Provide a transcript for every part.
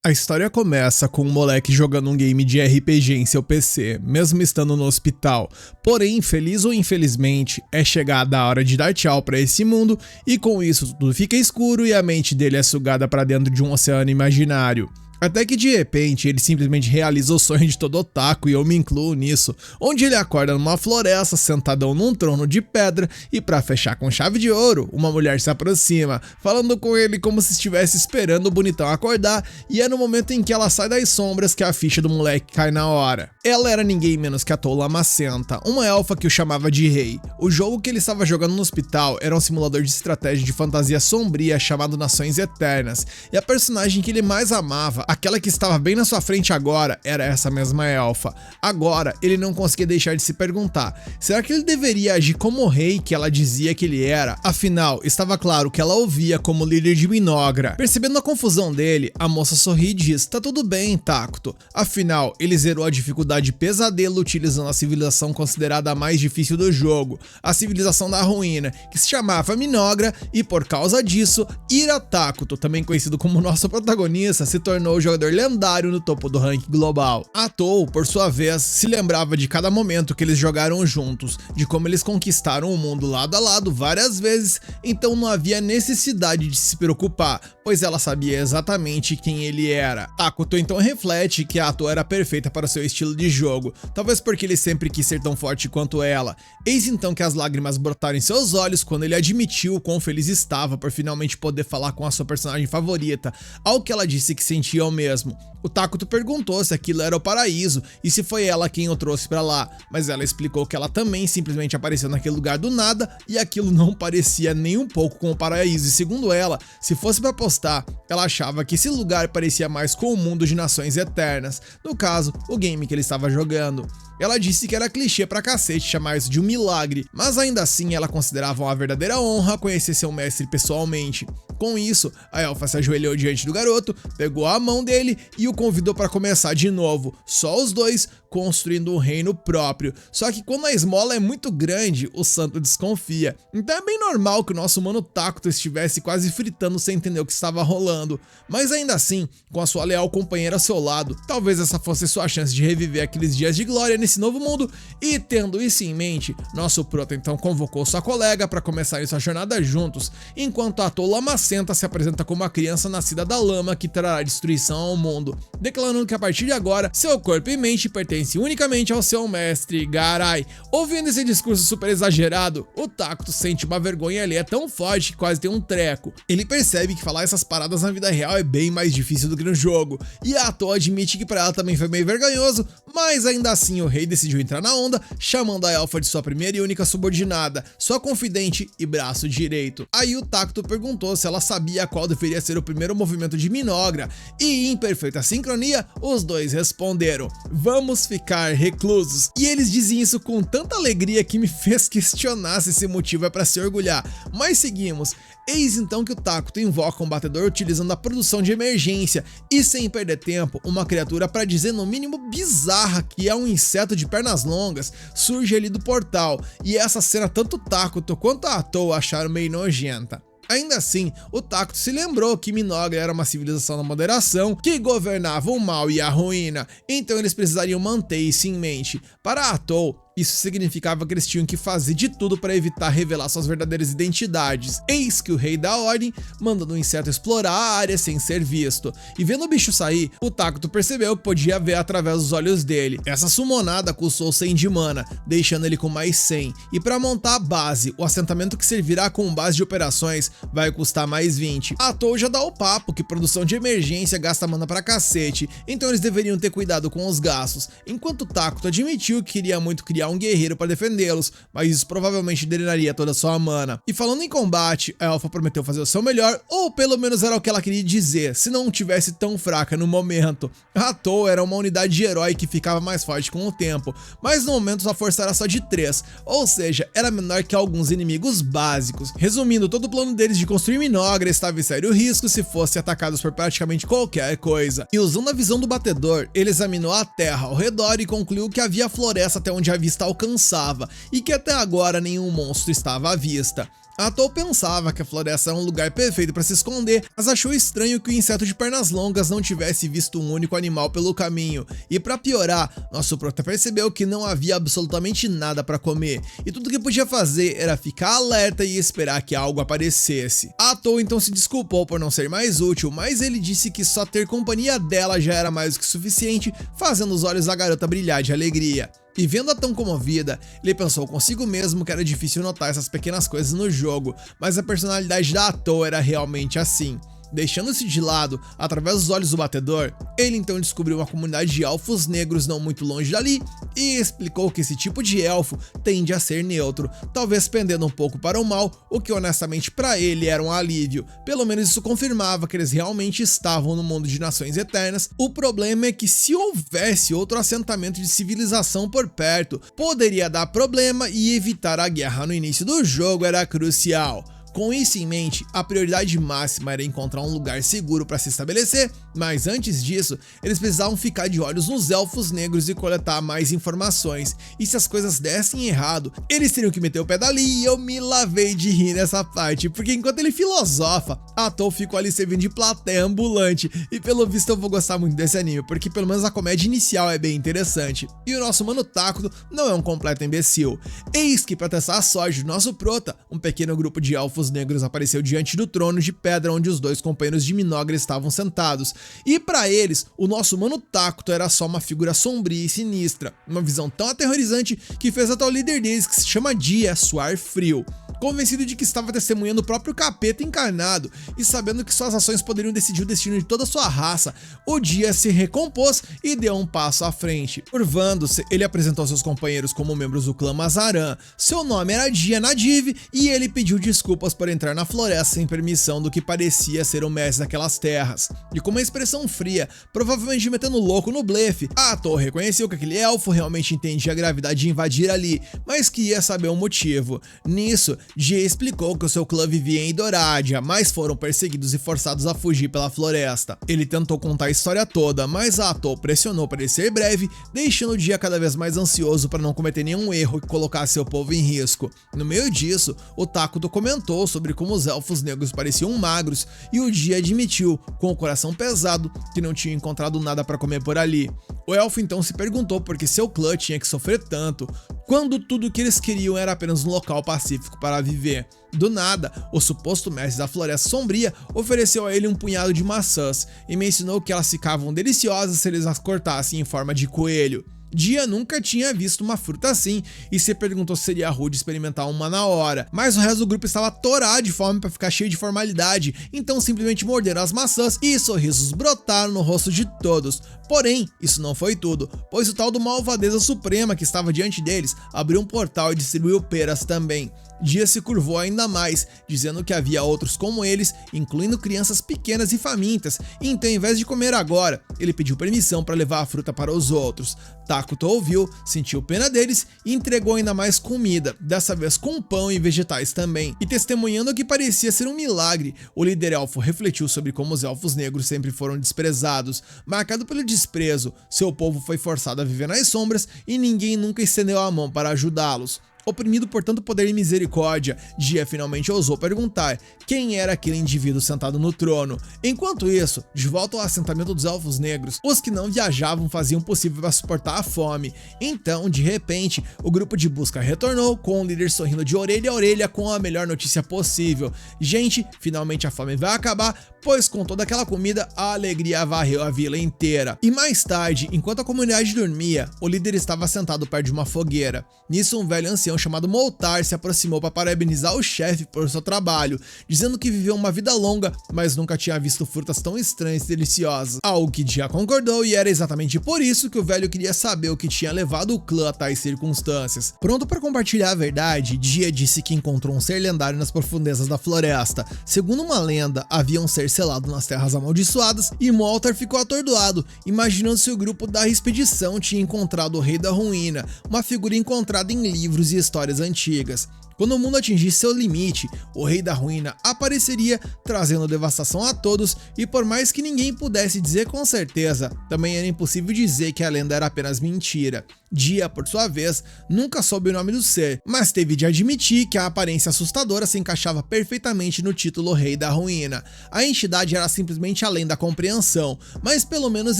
A história começa com um moleque jogando um game de RPG em seu PC, mesmo estando no hospital. Porém, feliz ou infelizmente, é chegada a hora de dar tchau pra esse mundo e com isso tudo fica escuro e a mente dele é sugada pra dentro de um oceano imaginário. Até que de repente ele simplesmente realiza o sonho de todo otaku e eu me incluo nisso, onde ele acorda numa floresta sentadão num trono de pedra e pra fechar com chave de ouro, uma mulher se aproxima, falando com ele como se estivesse esperando o bonitão acordar e é no momento em que ela sai das sombras que a ficha do moleque cai na hora. Ela era ninguém menos que a Toa Lamacenta, uma elfa que o chamava de rei. O jogo que ele estava jogando no hospital era um simulador de estratégia de fantasia sombria chamado Nações Eternas, e a personagem que ele mais amava, aquela que estava bem na sua frente agora, era essa mesma elfa. Agora, ele não conseguia deixar de se perguntar, será que ele deveria agir como o rei que ela dizia que ele era? Afinal, estava claro que ela ouvia como líder de Minogra. Percebendo a confusão dele, a moça sorri e diz, tá tudo bem, Tacto. Afinal, ele zerou a dificuldade pesadelo utilizando a civilização considerada a mais difícil do jogo, a civilização da ruína, que se chamava Minogra, e por causa disso, Ira Tacto, também conhecido como nosso protagonista, se tornou o jogador lendário no topo do ranking global. A Toa, por sua vez, se lembrava de cada momento que eles jogaram juntos, de como eles conquistaram o mundo lado a lado várias vezes, então não havia necessidade de se preocupar, pois ela sabia exatamente quem ele era. Tacto então reflete que a Toa era perfeita para o seu estilo de jogo, talvez porque ele sempre quis ser tão forte quanto ela. Eis então que as lágrimas brotaram em seus olhos quando ele admitiu o quão feliz estava por finalmente poder falar com a sua personagem favorita, ao que ela disse que sentia o mesmo. O Tacto perguntou se aquilo era o paraíso e se foi ela quem o trouxe pra lá, mas ela explicou que ela também simplesmente apareceu naquele lugar do nada e aquilo não parecia nem um pouco com o paraíso, e segundo ela, se fosse pra apostar, ela achava que esse lugar parecia mais com o mundo de Nações Eternas, no caso, o game que ele estava jogando. Ela disse que era clichê pra cacete chamar isso de um milagre, mas ainda assim ela considerava uma verdadeira honra conhecer seu mestre pessoalmente. Com isso, a elfa se ajoelhou diante do garoto, pegou a mão dele e o convidou para começar de novo, só os dois construindo um reino próprio. Só que quando a esmola é muito grande, o santo desconfia. Então é bem normal que o nosso mano Tacto estivesse quase fritando sem entender o que estava rolando. Mas ainda assim, com a sua leal companheira ao seu lado, talvez essa fosse sua chance de reviver aqueles dias de glória nesse novo mundo. E tendo isso em mente, nosso proto então convocou sua colega para começarem sua jornada juntos, enquanto a Toa Lamacenta se apresenta como uma criança nascida da lama que trará destruição ao mundo, declarando que a partir de agora, seu corpo e mente pertencem unicamente ao seu mestre, Garai. Ouvindo esse discurso super exagerado, o Tacto sente uma vergonha ali, é tão forte que quase tem um treco. Ele percebe que falar essas paradas na vida real é bem mais difícil do que no jogo, e a Toa admite que pra ela também foi meio vergonhoso, mas ainda assim o rei decidiu entrar na onda, chamando a elfa de sua primeira e única subordinada, sua confidente e braço direito. Aí o Tacto perguntou se ela sabia qual deveria ser o primeiro movimento de Minogra, e em perfeita sincronia, os dois responderam, vamos ficar reclusos. E eles dizem isso com tanta alegria que me fez questionar se esse motivo é pra se orgulhar, mas seguimos. Eis então que o Tacto invoca um batedor utilizando a produção de emergência e sem perder tempo, uma criatura para dizer no mínimo bizarra que é um inseto de pernas longas surge ali do portal, e essa cena tanto o Tacto quanto a Toa acharam meio nojenta. Ainda assim, o Tacto se lembrou que Minogra era uma civilização da moderação que governava o mal e a ruína, então eles precisariam manter isso em mente. Para a Toa, isso significava que eles tinham que fazer de tudo para evitar revelar suas verdadeiras identidades. Eis que o rei da ordem mandando o inseto explorar a área sem ser visto. E vendo o bicho sair, o Tacto percebeu que podia ver através dos olhos dele. Essa summonada custou 100 de mana, deixando ele com mais 100. E para montar a base, o assentamento que servirá como base de operações, vai custar mais 20. A Toa já dá o papo que produção de emergência gasta mana pra cacete, então eles deveriam ter cuidado com os gastos. Enquanto o Tacto admitiu que queria muito criar um guerreiro para defendê-los, mas isso provavelmente drenaria toda a sua mana. E falando em combate, a elfa prometeu fazer o seu melhor, ou pelo menos era o que ela queria dizer, se não tivesse tão fraca no momento. A Toa era uma unidade de herói que ficava mais forte com o tempo, mas no momento sua força era só de 3, ou seja, era menor que alguns inimigos básicos. Resumindo, todo o plano deles de construir Minogra estava em sério risco se fossem atacados por praticamente qualquer coisa. E usando a visão do batedor, ele examinou a terra ao redor e concluiu que havia floresta até onde a vista alcançava, e que até agora nenhum monstro estava à vista. Atou pensava que a floresta era um lugar perfeito para se esconder, mas achou estranho que o inseto de pernas longas não tivesse visto um único animal pelo caminho. E para piorar, nosso prota percebeu que não havia absolutamente nada para comer, e tudo que podia fazer era ficar alerta e esperar que algo aparecesse. Atou então se desculpou por não ser mais útil, mas ele disse que só ter companhia dela já era mais do que suficiente, fazendo os olhos da garota brilhar de alegria. E vendo-a tão comovida, ele pensou consigo mesmo que era difícil notar essas pequenas coisas no jogo, mas a personalidade da Atou era realmente assim. Deixando-se de lado, através dos olhos do batedor, ele então descobriu uma comunidade de elfos negros não muito longe dali e explicou que esse tipo de elfo tende a ser neutro, talvez pendendo um pouco para o mal, o que honestamente para ele era um alívio. Pelo menos isso confirmava que eles realmente estavam no mundo de nações eternas. O problema é que se houvesse outro assentamento de civilização por perto, poderia dar problema e evitar a guerra no início do jogo era crucial. Com isso em mente, a prioridade máxima era encontrar um lugar seguro para se estabelecer, mas antes disso, eles precisavam ficar de olhos nos elfos negros e coletar mais informações, e se as coisas dessem errado, eles teriam que meter o pé dali, e eu me lavei de rir nessa parte, porque enquanto ele filosofa, Atou ficou ali servindo de plateia ambulante, e pelo visto eu vou gostar muito desse anime, porque pelo menos a comédia inicial é bem interessante, e o nosso mano Takuto não é um completo imbecil. Eis que para testar a sorte do nosso prota, um pequeno grupo de elfos negros apareceu diante do trono de pedra onde os dois companheiros de Minogra estavam sentados, e para eles, o nosso mano Takuto era só uma figura sombria e sinistra, uma visão tão aterrorizante que fez até o líder deles, que se chama Dia, suar frio. Convencido de que estava testemunhando o próprio capeta encarnado e sabendo que suas ações poderiam decidir o destino de toda a sua raça, o Dia se recompôs e deu um passo à frente. Curvando-se, ele apresentou seus companheiros como membros do clã Mazaran. Seu nome era Dia Nadiv e ele pediu desculpas por entrar na floresta sem permissão do que parecia ser o mestre daquelas terras. E com uma expressão fria, provavelmente metendo louco no blefe, Atou reconheceu que aquele elfo realmente entendia a gravidade de invadir ali, mas queria saber o motivo. Nisso, Dia explicou que o seu clã vivia em Doradia, mas foram perseguidos e forçados a fugir pela floresta. Ele tentou contar a história toda, mas Atou pressionou para ele ser breve, deixando o Dia cada vez mais ansioso para não cometer nenhum erro que colocasse seu povo em risco. No meio disso, o Takuto comentou sobre como os elfos negros pareciam magros e o Dia admitiu, com o coração pesado, que não tinha encontrado nada para comer por ali. O elfo então se perguntou por que seu clã tinha que sofrer tanto, quando tudo que eles queriam era apenas um local pacífico para viver. Do nada, o suposto mestre da Floresta Sombria ofereceu a ele um punhado de maçãs e mencionou que elas ficavam deliciosas se eles as cortassem em forma de coelho. Dia nunca tinha visto uma fruta assim e se perguntou se seria rude experimentar uma na hora, mas o resto do grupo estava atorado de fome para ficar cheio de formalidade, então simplesmente morderam as maçãs e sorrisos brotaram no rosto de todos. Porém, isso não foi tudo, pois o tal do Malvadeza Suprema que estava diante deles abriu um portal e distribuiu peras também. Dia se curvou ainda mais, dizendo que havia outros como eles, incluindo crianças pequenas e famintas, e então, em vez de comer agora, ele pediu permissão para levar a fruta para os outros. Takuto ouviu, sentiu pena deles e entregou ainda mais comida, dessa vez com pão e vegetais também. E testemunhando o que parecia ser um milagre, o líder elfo refletiu sobre como os elfos negros sempre foram desprezados. Marcado pelo desprezo, seu povo foi forçado a viver nas sombras e ninguém nunca estendeu a mão para ajudá-los. Oprimido por tanto poder e misericórdia, Dia finalmente ousou perguntar quem era aquele indivíduo sentado no trono. Enquanto isso, de volta ao assentamento dos elfos negros, os que não viajavam faziam o possível para suportar a fome. Então, de repente, o grupo de busca retornou, com o líder sorrindo de orelha a orelha com a melhor notícia possível. Gente, finalmente a fome vai acabar, pois com toda aquela comida, a alegria varreu a vila inteira. E mais tarde, enquanto a comunidade dormia, o líder estava sentado perto de uma fogueira. Nisso, um velho ancião chamado Moltar se aproximou para parabenizar o chefe por seu trabalho, dizendo que viveu uma vida longa, mas nunca tinha visto frutas tão estranhas e deliciosas. Algo que Dia concordou e era exatamente por isso que o velho queria saber o que tinha levado o clã a tais circunstâncias. Pronto para compartilhar a verdade, Dia disse que encontrou um ser lendário nas profundezas da floresta. Segundo uma lenda, havia um ser selado nas terras amaldiçoadas e Moltar ficou atordoado, imaginando se o grupo da expedição tinha encontrado o Rei da Ruína, uma figura encontrada em livros e histórias antigas. Quando o mundo atingisse seu limite, o Rei da Ruína apareceria, trazendo devastação a todos, e por mais que ninguém pudesse dizer com certeza, também era impossível dizer que a lenda era apenas mentira. Dia, por sua vez, nunca soube o nome do ser, mas teve de admitir que a aparência assustadora se encaixava perfeitamente no título Rei da Ruína. A entidade era simplesmente além da compreensão, mas pelo menos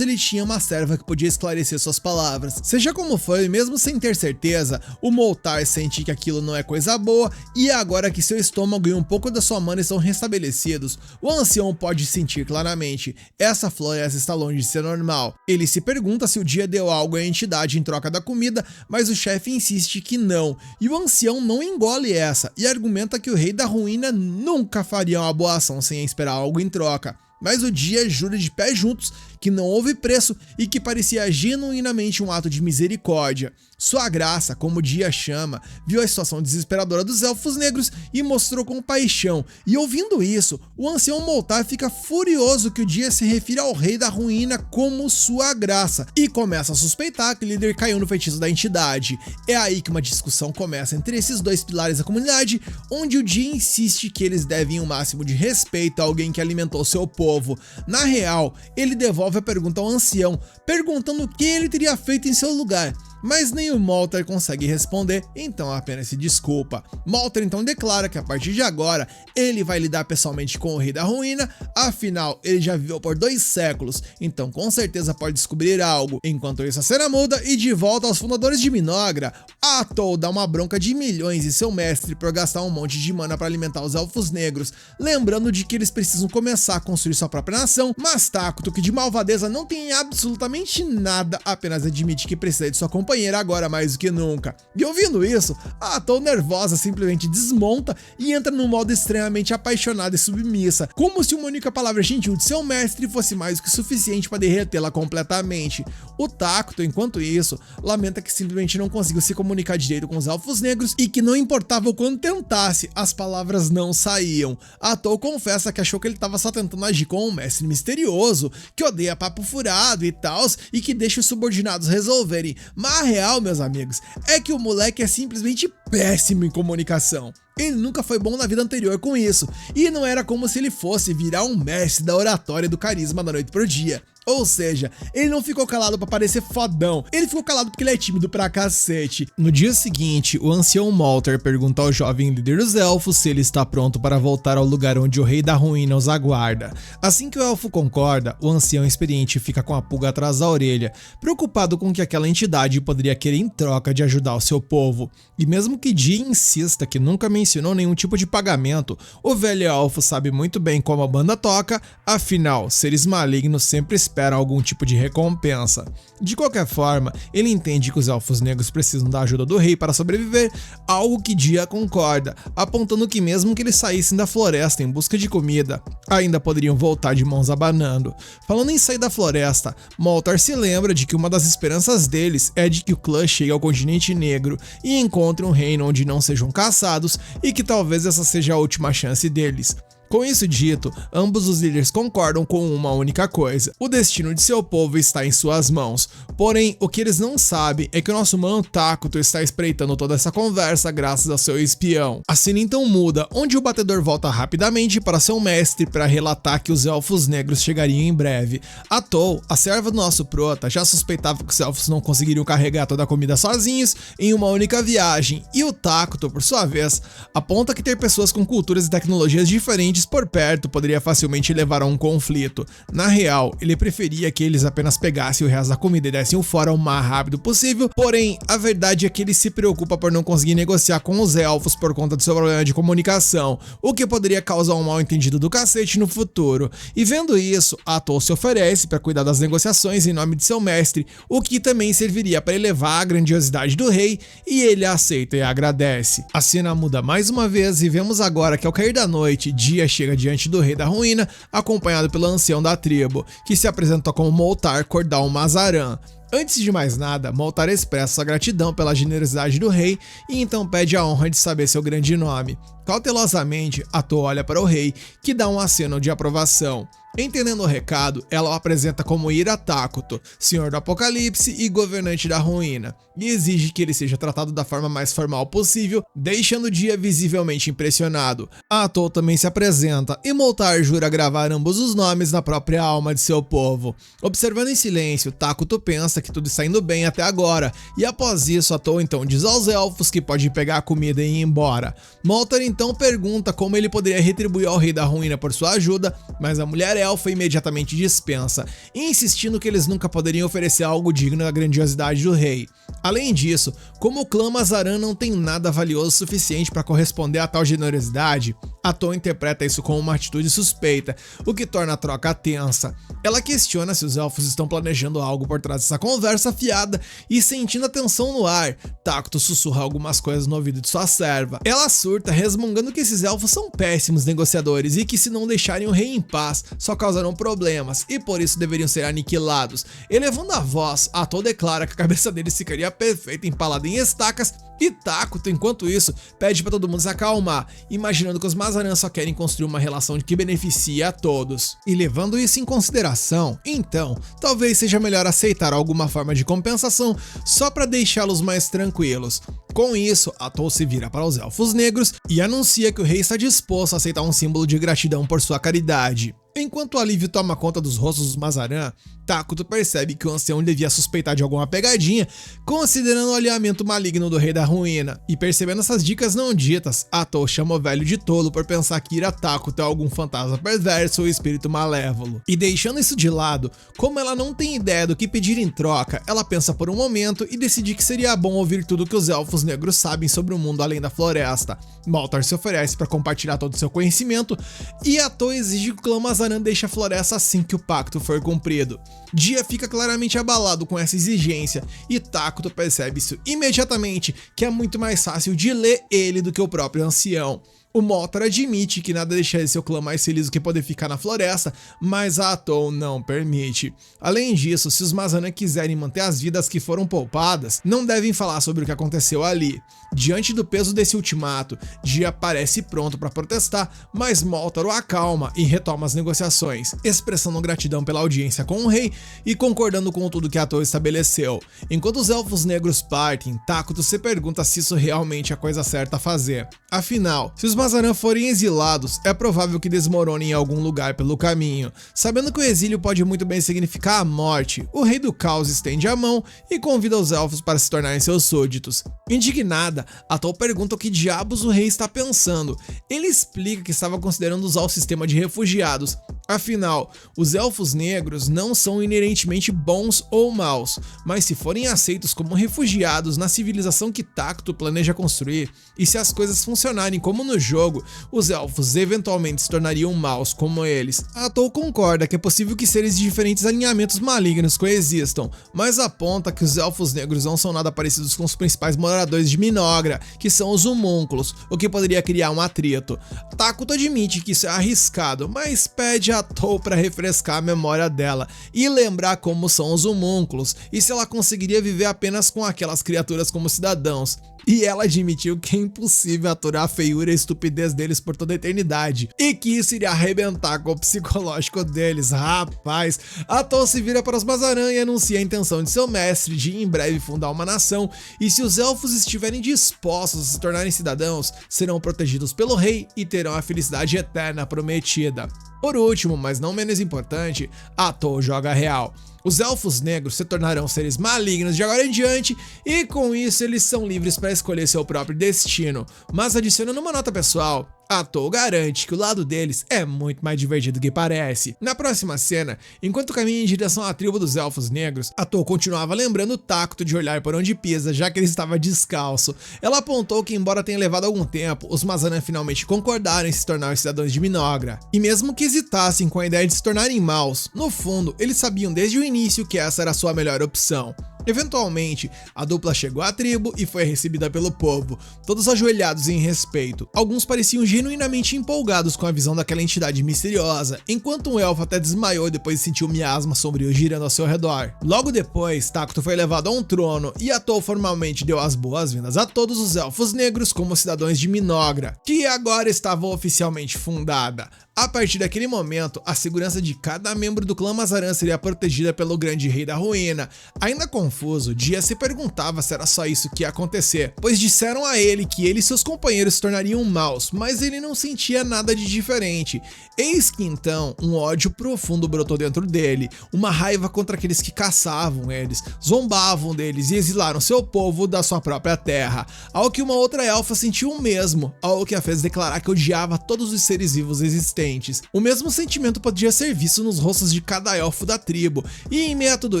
ele tinha uma serva que podia esclarecer suas palavras. Seja como foi, mesmo sem ter certeza, o Moltar sente que aquilo não é coisa boa, e agora que seu estômago e um pouco da sua mana estão restabelecidos, o ancião pode sentir claramente: essa floresta está longe de ser normal. Ele se pergunta se o dia deu algo à entidade em troca da comida, mas o chefe insiste que não, e o ancião não engole essa e argumenta que o Rei da Ruína nunca faria uma boa ação sem esperar algo em troca. Mas o dia jura de pé juntos que não houve preço e que parecia genuinamente um ato de misericórdia. Sua graça, como o dia chama, viu a situação desesperadora dos elfos negros e mostrou compaixão, e ouvindo isso, o ancião Moltar fica furioso que o dia se refira ao Rei da Ruína como sua graça, e começa a suspeitar que o líder caiu no feitiço da entidade. É aí que uma discussão começa entre esses dois pilares da comunidade, onde o dia insiste que eles devem o máximo de respeito a alguém que alimentou seu povo. Na real, ele devolve a pergunta ao ancião, perguntando o que ele teria feito em seu lugar, mas nem o Moltar consegue responder, então apenas se desculpa. Moltar então declara que a partir de agora ele vai lidar pessoalmente com o Rei da Ruína, afinal ele já viveu por 2 séculos, então com certeza pode descobrir algo. Enquanto isso, a cena muda e de volta aos fundadores de Minogra, Atol dá uma bronca de milhões em seu mestre por gastar um monte de mana para alimentar os elfos negros, lembrando de que eles precisam começar a construir sua própria nação, mas Takuto, que de malvadeza não tem absolutamente nada, apenas admite que precisa de sua companheira agora mais do que nunca. E ouvindo isso, a Atol nervosa simplesmente desmonta e entra num modo extremamente apaixonada e submissa, como se uma única palavra gentil de seu mestre fosse mais do que suficiente para derretê-la completamente. O Takuto, enquanto isso, lamenta que simplesmente não conseguiu se comunicar direito com os elfos negros e que não importava o quanto tentasse, as palavras não saíam. A Atol confessa que achou que ele estava só tentando agir com um mestre misterioso, que odeia papo furado e tals, e que deixa os subordinados resolverem, mas a real, meus amigos, é que o moleque é simplesmente péssimo em comunicação. Ele nunca foi bom na vida anterior com isso, e não era como se ele fosse virar um mestre da oratória do carisma da noite pro dia. Ou seja, ele não ficou calado pra parecer fodão, ele ficou calado porque ele é tímido pra cacete. No dia seguinte, o ancião Moltar pergunta ao jovem líder dos elfos se ele está pronto para voltar ao lugar onde o Rei da Ruína os aguarda. Assim que o elfo concorda, o ancião experiente fica com a pulga atrás da orelha, preocupado com o que aquela entidade poderia querer em troca de ajudar o seu povo. E mesmo que Jie insista que nunca mencionou nenhum tipo de pagamento, o velho elfo sabe muito bem como a banda toca, afinal, seres malignos sempre esperam algum tipo de recompensa. De qualquer forma, ele entende que os elfos negros precisam da ajuda do rei para sobreviver, algo que Dia concorda, apontando que mesmo que eles saíssem da floresta em busca de comida, ainda poderiam voltar de mãos abanando. Falando em sair da floresta, Moltar se lembra de que uma das esperanças deles é de que o clã chegue ao continente negro e encontre um reino onde não sejam caçados e que talvez essa seja a última chance deles. Com isso dito, ambos os líderes concordam com uma única coisa: o destino de seu povo está em suas mãos. Porém, o que eles não sabem é que o nosso mano Takuto está espreitando toda essa conversa graças ao seu espião. A cena então muda, onde o batedor volta rapidamente para seu mestre para relatar que os elfos negros chegariam em breve. Atol, a serva do nosso prota, já suspeitava que os elfos não conseguiriam carregar toda a comida sozinhos em uma única viagem, e o Takuto, por sua vez, aponta que ter pessoas com culturas e tecnologias diferentes por perto poderia facilmente levar a um conflito. Na real, ele preferia que eles apenas pegassem o resto da comida e dessem o fora o mais rápido possível, porém, a verdade é que ele se preocupa por não conseguir negociar com os elfos por conta do seu problema de comunicação, o que poderia causar um mal entendido do cacete no futuro. E vendo isso, Atol se oferece para cuidar das negociações em nome de seu mestre, o que também serviria para elevar a grandiosidade do rei, e ele aceita e agradece. A cena muda mais uma vez e vemos agora que ao cair da noite, Dia chega diante do Rei da Ruína, acompanhado pelo ancião da tribo, que se apresenta como Moltar Cordal Mazaran. Antes de mais nada, Moltar expressa sua gratidão pela generosidade do rei e então pede a honra de saber seu grande nome. Cautelosamente, Atol olha para o rei, que dá um aceno de aprovação. Entendendo o recado, ela o apresenta como Ira Takuto, Senhor do Apocalipse e governante da ruína, e exige que ele seja tratado da forma mais formal possível, deixando o dia visivelmente impressionado. Atou também se apresenta e Moltar jura gravar ambos os nomes na própria alma de seu povo. Observando em silêncio, Takuto pensa que tudo está indo bem até agora, e após isso Atou então diz aos elfos que pode pegar a comida e ir embora. Moltar então pergunta como ele poderia retribuir ao rei da ruína por sua ajuda, mas a mulher elfa imediatamente dispensa, insistindo que eles nunca poderiam oferecer algo digno da grandiosidade do rei. Além disso, como o clã Mazaran não tem nada valioso o suficiente para corresponder a tal generosidade, Atou interpreta isso como uma atitude suspeita, o que torna a troca tensa. Ela questiona se os elfos estão planejando algo por trás dessa conversa fiada e sentindo a tensão no ar, Takuto sussurra algumas coisas no ouvido de sua serva. Ela surta, resmungando que esses elfos são péssimos negociadores e que se não deixarem o rei em paz, só causarão problemas e por isso deveriam ser aniquilados. Elevando a voz, Atou declara que a cabeça deles ficaria perfeita empalada em estacas e Takuto, enquanto isso, pede para todo mundo se acalmar, imaginando que os Mazaran só querem construir uma relação que beneficie a todos. E levando isso em consideração, então, talvez seja melhor aceitar alguma forma de compensação só para deixá-los mais tranquilos. Com isso, Atou se vira para os Elfos Negros e anuncia que o rei está disposto a aceitar um símbolo de gratidão por sua caridade. Enquanto o alívio toma conta dos rostos dos Mazaran, Takuto percebe que o ancião devia suspeitar de alguma pegadinha, considerando o alinhamento maligno do rei da ruína. E percebendo essas dicas não ditas, Atou chama o velho de tolo por pensar que Ira Takuto é algum fantasma perverso ou espírito malévolo. E deixando isso de lado, como ela não tem ideia do que pedir em troca, ela pensa por um momento e decide que seria bom ouvir tudo que os Elfos Negros sabem sobre o mundo além da floresta. Moltar se oferece para compartilhar todo o seu conhecimento e Atou exige que o clã Mazaran deixe a floresta assim que o pacto for cumprido. Dia fica claramente abalado com essa exigência e Takuto percebe isso imediatamente, que é muito mais fácil de ler ele do que o próprio ancião. O Moltar admite que nada deixaria seu clã mais feliz do que poder ficar na floresta, mas a Atou não permite. Além disso, se os Mazaran quiserem manter as vidas que foram poupadas, não devem falar sobre o que aconteceu ali. Diante do peso desse ultimato, Dia parece pronto para protestar, mas Moltar o acalma e retoma as negociações, expressando gratidão pela audiência com o rei e concordando com tudo que Atou estabeleceu. Enquanto os Elfos Negros partem, Takuto se pergunta se isso realmente é a coisa certa a fazer. Afinal, se os Mazaran forem exilados, é provável que desmoronem em algum lugar pelo caminho. Sabendo que o exílio pode muito bem significar a morte, o Rei do Caos estende a mão e convida os elfos para se tornarem seus súditos. Indignada, Atou pergunta o que diabos o rei está pensando. Ele explica que estava considerando usar o sistema de refugiados. Afinal, os Elfos Negros não são inerentemente bons ou maus, mas se forem aceitos como refugiados na civilização que Takuto planeja construir, e se as coisas funcionarem como no jogo, os elfos eventualmente se tornariam maus como eles. Atou concorda que é possível que seres de diferentes alinhamentos malignos coexistam, mas aponta que os Elfos Negros não são nada parecidos com os principais moradores de Minogra, que são os homúnculos, o que poderia criar um atrito. Takuto admite que isso é arriscado, mas pede a Atou para refrescar a memória dela e lembrar como são os homúnculos e se ela conseguiria viver apenas com aquelas criaturas como cidadãos. E ela admitiu que é impossível aturar a feiura e a estupidez deles por toda a eternidade, e que isso iria arrebentar com o psicológico deles. Rapaz, Atou se vira para os Mazaran e anuncia a intenção de seu mestre de em breve fundar uma nação, e se os elfos estiverem dispostos a se tornarem cidadãos, serão protegidos pelo rei e terão a felicidade eterna prometida. Por último, mas não menos importante, Atou joga real. Os Elfos Negros se tornarão seres malignos de agora em diante e com isso eles são livres para escolher seu próprio destino, mas adicionando uma nota pessoal, Atou garante que o lado deles é muito mais divertido do que parece. Na próxima cena, enquanto caminha em direção à tribo dos Elfos Negros, Atou continuava lembrando Takuto de olhar por onde pisa, já que ele estava descalço. Ela apontou que, embora tenha levado algum tempo, os Mazaran finalmente concordaram em se tornar os cidadãos de Minogra. E mesmo que hesitassem com a ideia de se tornarem maus, no fundo, eles sabiam desde o início que essa era a sua melhor opção. Eventualmente, a dupla chegou à tribo e foi recebida pelo povo, todos ajoelhados em respeito. Alguns pareciam genuinamente empolgados com a visão daquela entidade misteriosa, enquanto um elfo até desmaiou depois de sentir um miasma sombrio girando ao seu redor. Logo depois, Takuto foi levado a um trono e Atou formalmente deu as boas-vindas a todos os Elfos Negros como cidadãos de Minogra, que agora estava oficialmente fundada. A partir daquele momento, a segurança de cada membro do clã Mazaran seria protegida pelo grande rei da ruína. Ainda confuso, Dia se perguntava se era só isso que ia acontecer, pois disseram a ele que ele e seus companheiros se tornariam maus, mas ele não sentia nada de diferente. Eis que então, um ódio profundo brotou dentro dele, uma raiva contra aqueles que caçavam eles, zombavam deles e exilaram seu povo da sua própria terra. Ao que uma outra elfa sentiu o mesmo, algo que a fez declarar que odiava todos os seres vivos existentes. O mesmo sentimento podia ser visto nos rostos de cada elfo da tribo, e em meio a tudo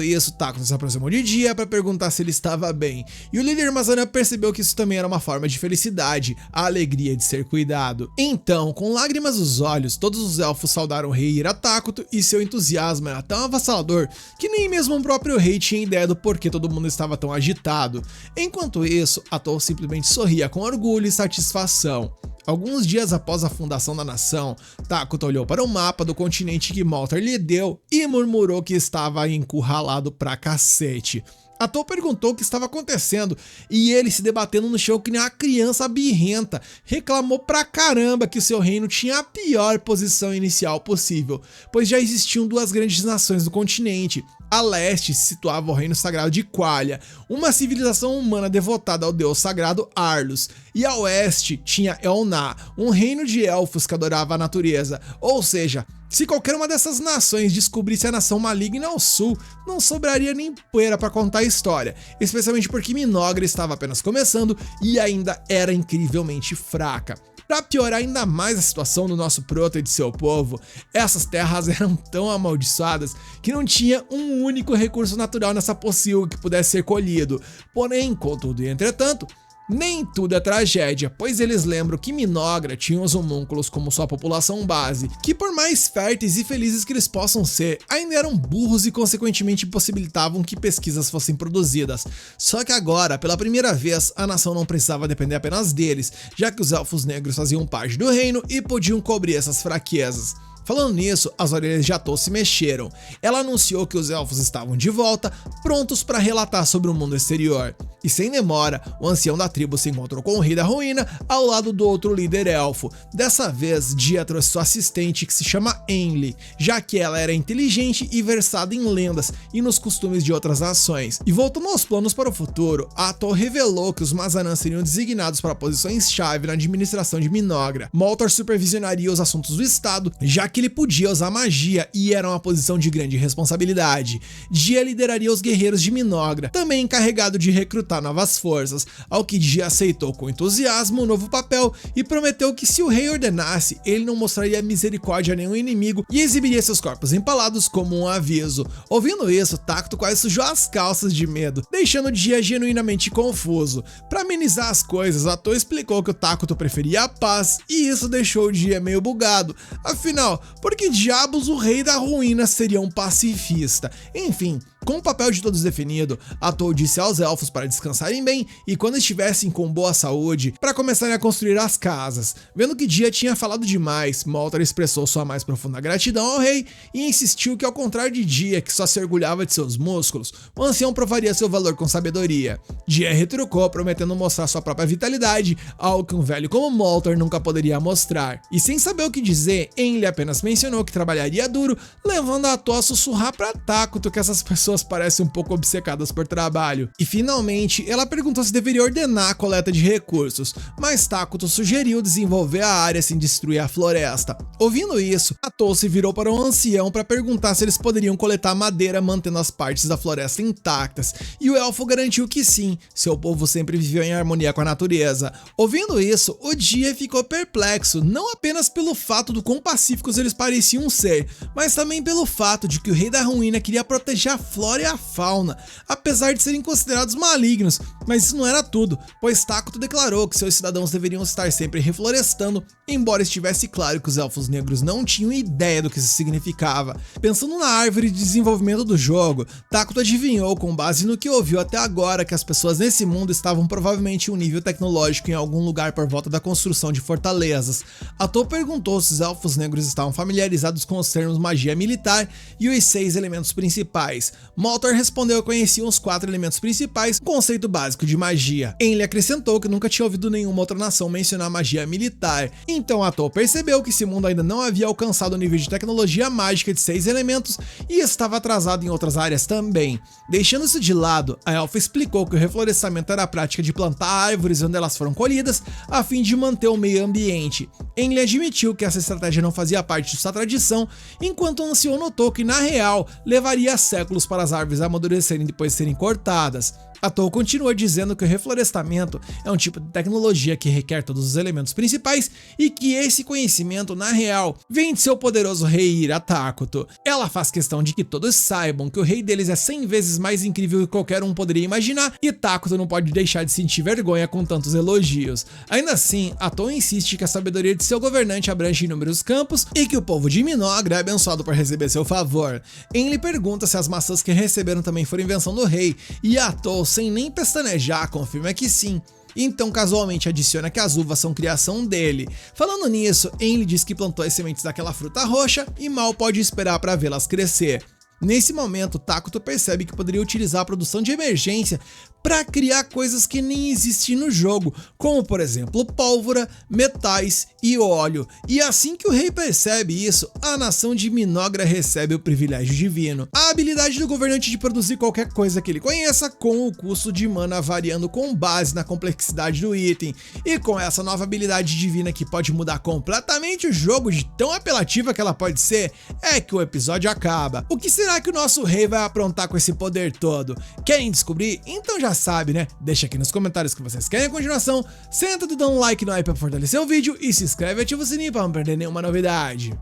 isso, Takuto se aproximou de Dia para perguntar se ele estava bem, e o líder Mazaran percebeu que isso também era uma forma de felicidade, a alegria de ser cuidado. Então, com lágrimas nos olhos, todos os elfos saudaram o rei Ira Takuto, e seu entusiasmo era tão avassalador que nem mesmo o próprio rei tinha ideia do porquê todo mundo estava tão agitado. Enquanto isso, Atou simplesmente sorria com orgulho e satisfação. Alguns dias após a fundação da nação, Takuto olhou para o mapa do continente que Moltar lhe deu e murmurou que estava encurralado pra cacete. Atou perguntou o que estava acontecendo e ele, se debatendo no chão que nem uma criança birrenta, reclamou pra caramba que o seu reino tinha a pior posição inicial possível, pois já existiam duas grandes nações no continente. A leste se situava o reino sagrado de Qualia, uma civilização humana devotada ao deus sagrado Arlus, e a oeste tinha Elna, um reino de elfos que adorava a natureza, ou seja, se qualquer uma dessas nações descobrisse a nação maligna ao sul, não sobraria nem poeira para contar a história, especialmente porque Minogra estava apenas começando e ainda era incrivelmente fraca. Para piorar ainda mais a situação do nosso proto e de seu povo, essas terras eram tão amaldiçoadas que não tinha um único recurso natural nessa pocilga que pudesse ser colhido. Porém, contudo e entretanto, nem tudo é tragédia, pois eles lembram que Minogra tinha os homúnculos como sua população base, que por mais férteis e felizes que eles possam ser, ainda eram burros e consequentemente impossibilitavam que pesquisas fossem produzidas. Só que agora, pela primeira vez, a nação não precisava depender apenas deles, já que os elfos negros faziam parte do reino e podiam cobrir essas fraquezas. Falando nisso, as orelhas de Atou se mexeram. Ela anunciou que os elfos estavam de volta, prontos para relatar sobre o mundo exterior. E sem demora, o ancião da tribo se encontrou com o rei da ruína ao lado do outro líder elfo. Dessa vez, Dia trouxe sua assistente que se chama Enli, já que ela era inteligente e versada em lendas e nos costumes de outras nações. E voltando aos planos para o futuro, Atou revelou que os Mazaran seriam designados para posições-chave na administração de Minogra. Moltar supervisionaria os assuntos do estado, já que ele podia usar magia e era uma posição de grande responsabilidade. Dia lideraria os guerreiros de Minogra, também encarregado de recrutar novas forças, ao que Dia aceitou com entusiasmo o novo papel e prometeu que se o rei ordenasse, ele não mostraria misericórdia a nenhum inimigo e exibiria seus corpos empalados como um aviso. Ouvindo isso, Takuto quase sujou as calças de medo, deixando Dia genuinamente confuso. Para amenizar as coisas, Atou explicou que o Takuto preferia a paz e isso deixou o Dia meio bugado. Afinal, por que diabos o rei da ruína seria um pacifista? Enfim, com o papel de todos definido, Atou disse aos elfos para descansarem bem e quando estivessem com boa saúde, para começarem a construir as casas. Vendo que Dia tinha falado demais, Moltar expressou sua mais profunda gratidão ao rei e insistiu que, ao contrário de Dia, que só se orgulhava de seus músculos, o ancião provaria seu valor com sabedoria. Dia retrucou, prometendo mostrar sua própria vitalidade, algo que um velho como Moltar nunca poderia mostrar. E sem saber o que dizer, Enli apenas mencionou que trabalharia duro, levando Atou a sussurrar para Takuto que essas pessoas parecem um pouco obcecadas por trabalho. E finalmente, ela perguntou se deveria ordenar a coleta de recursos, mas Takuto sugeriu desenvolver a área sem destruir a floresta. Ouvindo isso, Atou se virou para um ancião para perguntar se eles poderiam coletar madeira mantendo as partes da floresta intactas, e o elfo garantiu que sim, seu povo sempre viveu em harmonia com a natureza. Ouvindo isso, o Dia ficou perplexo, não apenas pelo fato do quão pacíficos eles pareciam ser, mas também pelo fato de que o rei da ruína queria proteger a flora e a fauna, apesar de serem considerados malignos. Mas isso não era tudo, pois Takuto declarou que seus cidadãos deveriam estar sempre reflorestando, embora estivesse claro que os elfos negros não tinham ideia do que isso significava. Pensando na árvore de desenvolvimento do jogo, Takuto adivinhou, com base no que ouviu até agora, que as pessoas nesse mundo estavam provavelmente em um nível tecnológico em algum lugar por volta da construção de fortalezas. Atou perguntou se os elfos negros estavam familiarizados com os termos magia militar e os 6 elementos principais. Moltar respondeu que conhecia os 4 elementos principais, conceito básico de magia. Enlil acrescentou que nunca tinha ouvido nenhuma outra nação mencionar magia militar, então Atol percebeu que esse mundo ainda não havia alcançado o nível de tecnologia mágica de 6 elementos e estava atrasado em outras áreas também. Deixando isso de lado, a elfa explicou que o reflorestamento era a prática de plantar árvores onde elas foram colhidas, a fim de manter o meio ambiente. Enlil admitiu que essa estratégia não fazia parte de sua tradição, enquanto o ancião notou que, na real, levaria séculos para as árvores amadurecerem depois de serem cortadas. Atol continua dizendo que o reflorestamento é um tipo de tecnologia que requer todos os elementos principais e que esse conhecimento, na real, vem de seu poderoso rei Ira Takuto. Ela faz questão de que todos saibam que o rei deles é 100 vezes mais incrível que qualquer um poderia imaginar e Takuto não pode deixar de sentir vergonha com tantos elogios. Ainda assim, Atol insiste que a sabedoria de seu governante abrange inúmeros campos e que o povo de Minogra é abençoado por receber seu favor. Enlil pergunta se as maçãs que receberam também foram invenção do rei e Atol, sem nem pestanejar, confirma que sim. Então casualmente adiciona que as uvas são criação dele. Falando nisso, Enlil diz que plantou as sementes daquela fruta roxa e mal pode esperar para vê-las crescer. Nesse momento, Takuto percebe que poderia utilizar a produção de emergência para criar coisas que nem existem no jogo, como por exemplo pólvora, metais e óleo. E assim que o rei percebe isso, a nação de Minogra recebe o privilégio divino, a habilidade do governante de produzir qualquer coisa que ele conheça, com o custo de mana variando com base na complexidade do item. E com essa nova habilidade divina que pode mudar completamente o jogo de tão apelativa que ela pode ser, é que o episódio acaba. O que será que o nosso rei vai aprontar com esse poder todo? Querem descobrir? Então já sabe, né? Deixa aqui nos comentários o que vocês querem a continuação, senta e dá um like no like para fortalecer o vídeo e se inscreve e ativa o sininho para não perder nenhuma novidade.